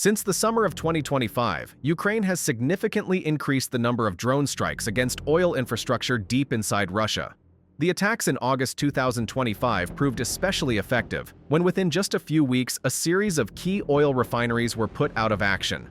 Since the summer of 2025, Ukraine has significantly increased the number of drone strikes against oil infrastructure deep inside Russia. The attacks in August 2025 proved especially effective, when within just a few weeks a series of key oil refineries were put out of action.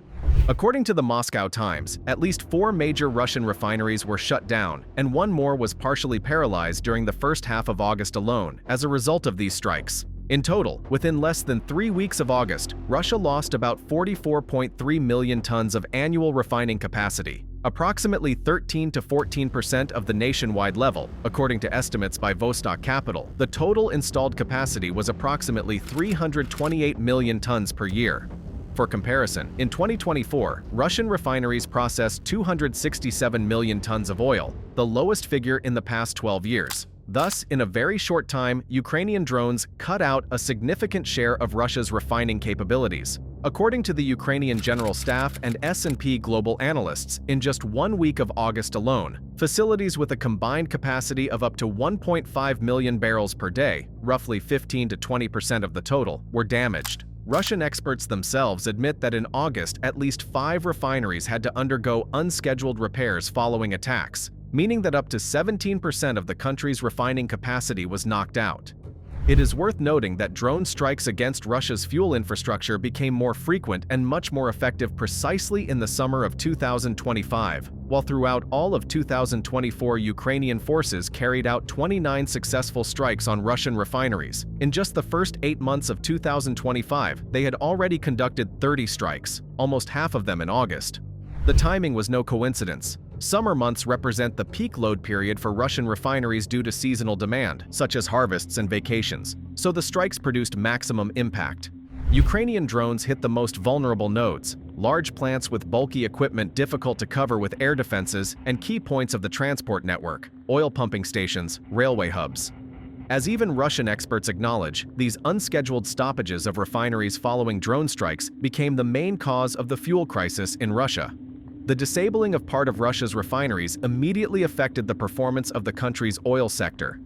According to the Moscow Times, at least 4 major Russian refineries were shut down, and 1 more was partially paralyzed during the first half of August alone as a result of these strikes. In total, within less than 3 weeks of August, Russia lost about 44.3 million tons of annual refining capacity, approximately 13 to 14% of the nationwide level. According to estimates by Vostok Capital, the total installed capacity was approximately 328 million tons per year. For comparison, in 2024, Russian refineries processed 267 million tons of oil, the lowest figure in the past 12 years. Thus, in a very short time, Ukrainian drones cut out a significant share of Russia's refining capabilities. According to the Ukrainian General Staff and S&P Global analysts, in just 1 week of August alone, facilities with a combined capacity of up to 1.5 million barrels per day, roughly 15 to 20% of the total, were damaged. Russian experts themselves admit that in August, at least 5 refineries had to undergo unscheduled repairs following attacks, meaning that up to 17% of the country's refining capacity was knocked out. It is worth noting that drone strikes against Russia's fuel infrastructure became more frequent and much more effective precisely in the summer of 2025, while throughout all of 2024 Ukrainian forces carried out 29 successful strikes on Russian refineries. In just the first 8 months of 2025, they had already conducted 30 strikes, almost half of them in August. The timing was no coincidence. Summer months represent the peak load period for Russian refineries due to seasonal demand, such as harvests and vacations, so the strikes produced maximum impact. Ukrainian drones hit the most vulnerable nodes, large plants with bulky equipment difficult to cover with air defenses, and key points of the transport network, oil pumping stations, railway hubs. As even Russian experts acknowledge, these unscheduled stoppages of refineries following drone strikes became the main cause of the fuel crisis in Russia. The disabling of part of Russia's refineries immediately affected the performance of the country's oil sector.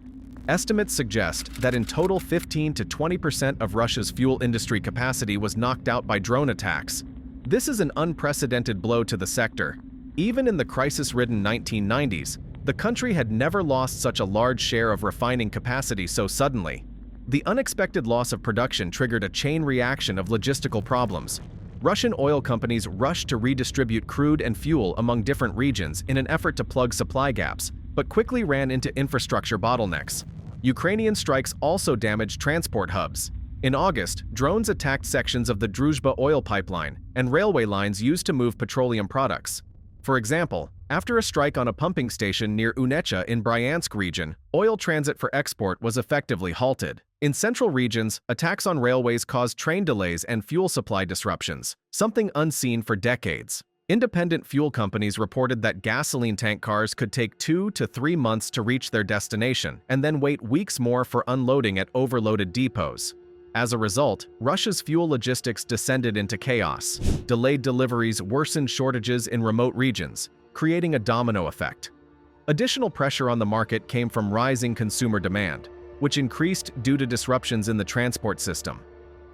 Estimates suggest that in total 15 to 20% of Russia's fuel industry capacity was knocked out by drone attacks. This is an unprecedented blow to the sector. Even in the crisis-ridden 1990s, the country had never lost such a large share of refining capacity so suddenly. The unexpected loss of production triggered a chain reaction of logistical problems. Russian oil companies rushed to redistribute crude and fuel among different regions in an effort to plug supply gaps, but quickly ran into infrastructure bottlenecks. Ukrainian strikes also damaged transport hubs. In August, drones attacked sections of the Druzhba oil pipeline and railway lines used to move petroleum products. For example, after a strike on a pumping station near Unecha in Bryansk region, oil transit for export was effectively halted. In central regions, attacks on railways caused train delays and fuel supply disruptions, something unseen for decades. Independent fuel companies reported that gasoline tank cars could take 2 to 3 months to reach their destination and then wait weeks more for unloading at overloaded depots. As a result, Russia's fuel logistics descended into chaos. Delayed deliveries worsened shortages in remote regions, creating a domino effect. Additional pressure on the market came from rising consumer demand, which increased due to disruptions in the transport system.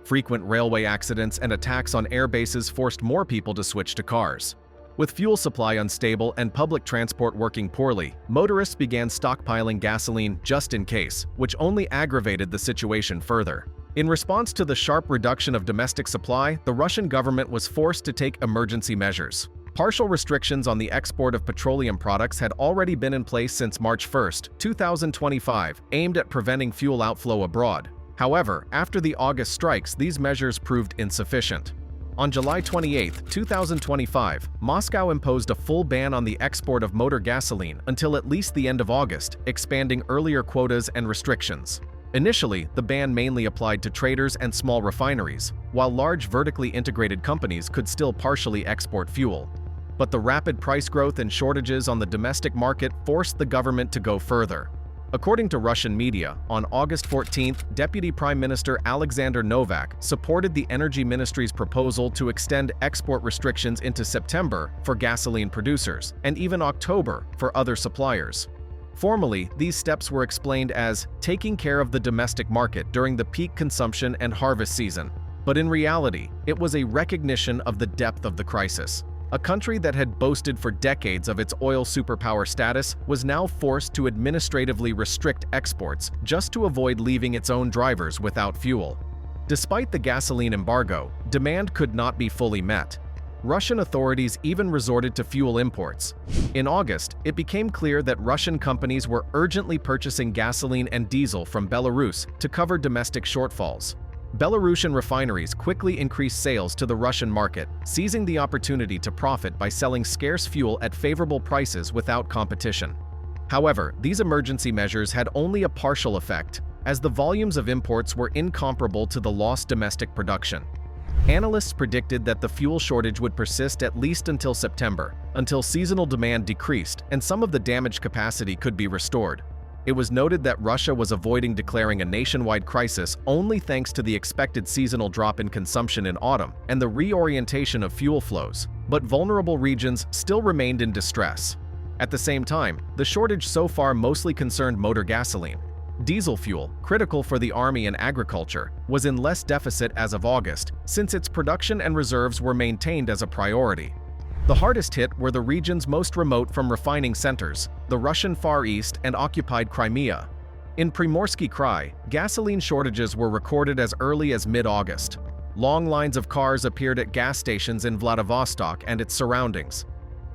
Frequent railway accidents and attacks on air bases forced more people to switch to cars. With fuel supply unstable and public transport working poorly, motorists began stockpiling gasoline just in case, which only aggravated the situation further. In response to the sharp reduction of domestic supply, the Russian government was forced to take emergency measures. Partial restrictions on the export of petroleum products had already been in place since March 1, 2025, aimed at preventing fuel outflow abroad. However, after the August strikes, these measures proved insufficient. On July 28, 2025, Moscow imposed a full ban on the export of motor gasoline until at least the end of August, expanding earlier quotas and restrictions. Initially, the ban mainly applied to traders and small refineries, while large vertically integrated companies could still partially export fuel. But the rapid price growth and shortages on the domestic market forced the government to go further. According to Russian media, on August 14, Deputy Prime Minister Alexander Novak supported the Energy Ministry's proposal to extend export restrictions into September for gasoline producers and even October for other suppliers. Formally, these steps were explained as taking care of the domestic market during the peak consumption and harvest season. But in reality, it was a recognition of the depth of the crisis. A country that had boasted for decades of its oil superpower status was now forced to administratively restrict exports just to avoid leaving its own drivers without fuel. Despite the gasoline embargo, demand could not be fully met. Russian authorities even resorted to fuel imports. In August, it became clear that Russian companies were urgently purchasing gasoline and diesel from Belarus to cover domestic shortfalls. Belarusian refineries quickly increased sales to the Russian market, seizing the opportunity to profit by selling scarce fuel at favorable prices without competition. However, these emergency measures had only a partial effect, as the volumes of imports were incomparable to the lost domestic production. Analysts predicted that the fuel shortage would persist at least until September, until seasonal demand decreased and some of the damaged capacity could be restored. It was noted that Russia was avoiding declaring a nationwide crisis only thanks to the expected seasonal drop in consumption in autumn and the reorientation of fuel flows, but vulnerable regions still remained in distress. At the same time, the shortage so far mostly concerned motor gasoline. Diesel fuel, critical for the army and agriculture, was in less deficit as of August, since its production and reserves were maintained as a priority. The hardest hit were the regions most remote from refining centers, the Russian Far East and occupied Crimea. In Primorsky Krai, gasoline shortages were recorded as early as mid-August. Long lines of cars appeared at gas stations in Vladivostok and its surroundings.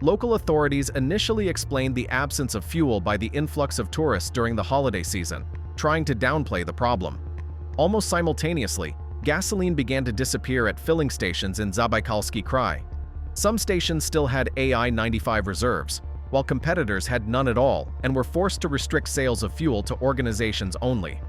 Local authorities initially explained the absence of fuel by the influx of tourists during the holiday season, trying to downplay the problem. Almost simultaneously, gasoline began to disappear at filling stations in Zabaikalsky Krai. Some stations still had AI-95 reserves, while competitors had none at all and were forced to restrict sales of fuel to organizations only.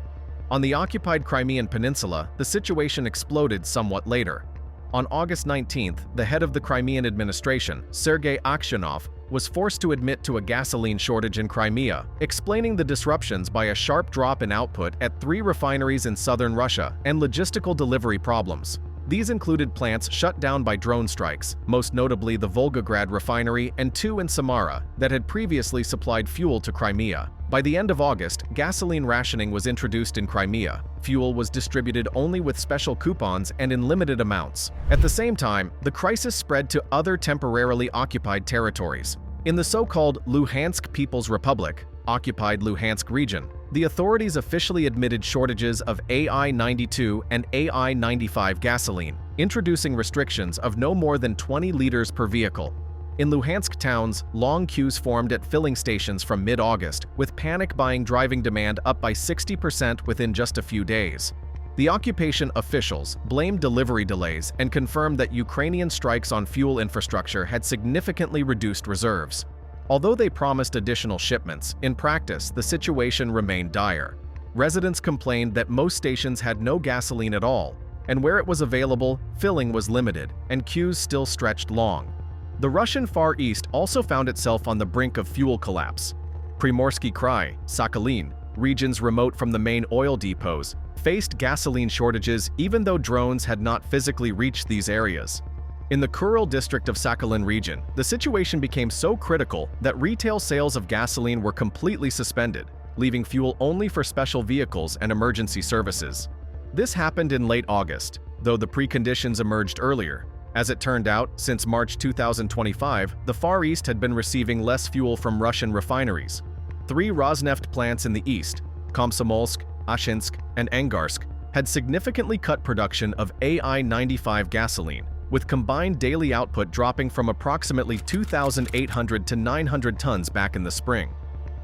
On the occupied Crimean Peninsula, the situation exploded somewhat later. On August 19th, the head of the Crimean administration, Sergei Aksionov, was forced to admit to a gasoline shortage in Crimea, explaining the disruptions by a sharp drop in output at 3 refineries in southern Russia and logistical delivery problems. These included plants shut down by drone strikes, most notably the Volgograd refinery and 2 in Samara, that had previously supplied fuel to Crimea. By the end of August, gasoline rationing was introduced in Crimea. Fuel was distributed only with special coupons and in limited amounts. At the same time, the crisis spread to other temporarily occupied territories. In the so-called Luhansk People's Republic, occupied Luhansk region, the authorities officially admitted shortages of AI-92 and AI-95 gasoline, introducing restrictions of no more than 20 liters per vehicle. In Luhansk towns, long queues formed at filling stations from mid-August, with panic buying driving demand up by 60% within just a few days. The occupation officials blamed delivery delays and confirmed that Ukrainian strikes on fuel infrastructure had significantly reduced reserves. Although they promised additional shipments, in practice the situation remained dire. Residents complained that most stations had no gasoline at all, and where it was available, filling was limited, and queues still stretched long. The Russian Far East also found itself on the brink of fuel collapse. Primorsky Krai, Sakhalin, regions remote from the main oil depots, faced gasoline shortages even though drones had not physically reached these areas. In the Kuril district of Sakhalin region, the situation became so critical that retail sales of gasoline were completely suspended, leaving fuel only for special vehicles and emergency services. This happened in late August, though the preconditions emerged earlier. As it turned out, since March 2025, the Far East had been receiving less fuel from Russian refineries. 3 Rosneft plants in the east, Komsomolsk, Ashinsk, and Angarsk, had significantly cut production of AI-95 gasoline, with combined daily output dropping from approximately 2,800 to 900 tons back in the spring.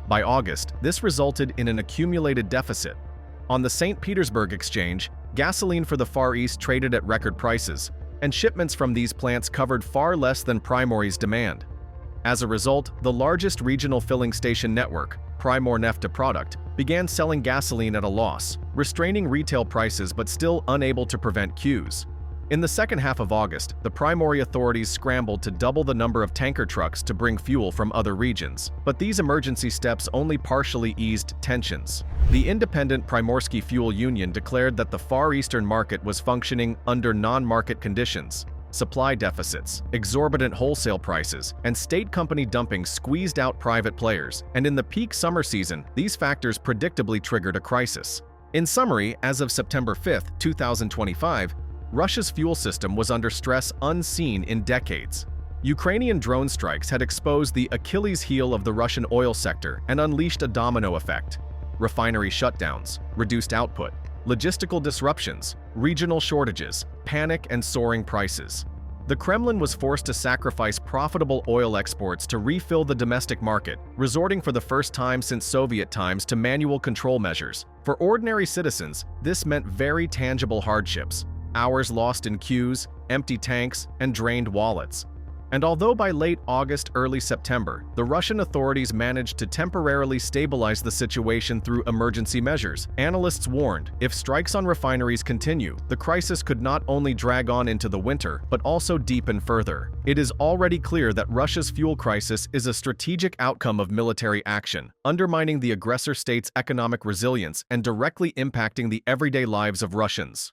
By August, this resulted in an accumulated deficit. On the St. Petersburg exchange, gasoline for the Far East traded at record prices, and shipments from these plants covered far less than Primory's demand. As a result, the largest regional filling station network, Primor Nefta Product, began selling gasoline at a loss, restraining retail prices but still unable to prevent queues. In the second half of August, the Primory authorities scrambled to double the number of tanker trucks to bring fuel from other regions, but these emergency steps only partially eased tensions. The independent Primorsky Fuel Union declared that the Far Eastern market was functioning under non-market conditions. Supply deficits, exorbitant wholesale prices, and state company dumping squeezed out private players, and in the peak summer season, these factors predictably triggered a crisis. In summary, as of September 5, 2025, Russia's fuel system was under stress unseen in decades. Ukrainian drone strikes had exposed the Achilles heel of the Russian oil sector and unleashed a domino effect. Refinery shutdowns, reduced output, logistical disruptions, regional shortages, panic, and soaring prices. The Kremlin was forced to sacrifice profitable oil exports to refill the domestic market, resorting for the first time since Soviet times to manual control measures. For ordinary citizens, this meant very tangible hardships: hours lost in queues, empty tanks, and drained wallets. And although by late August, early September, the Russian authorities managed to temporarily stabilize the situation through emergency measures, analysts warned if strikes on refineries continue, the crisis could not only drag on into the winter, but also deepen further. It is already clear that Russia's fuel crisis is a strategic outcome of military action, undermining the aggressor state's economic resilience and directly impacting the everyday lives of Russians.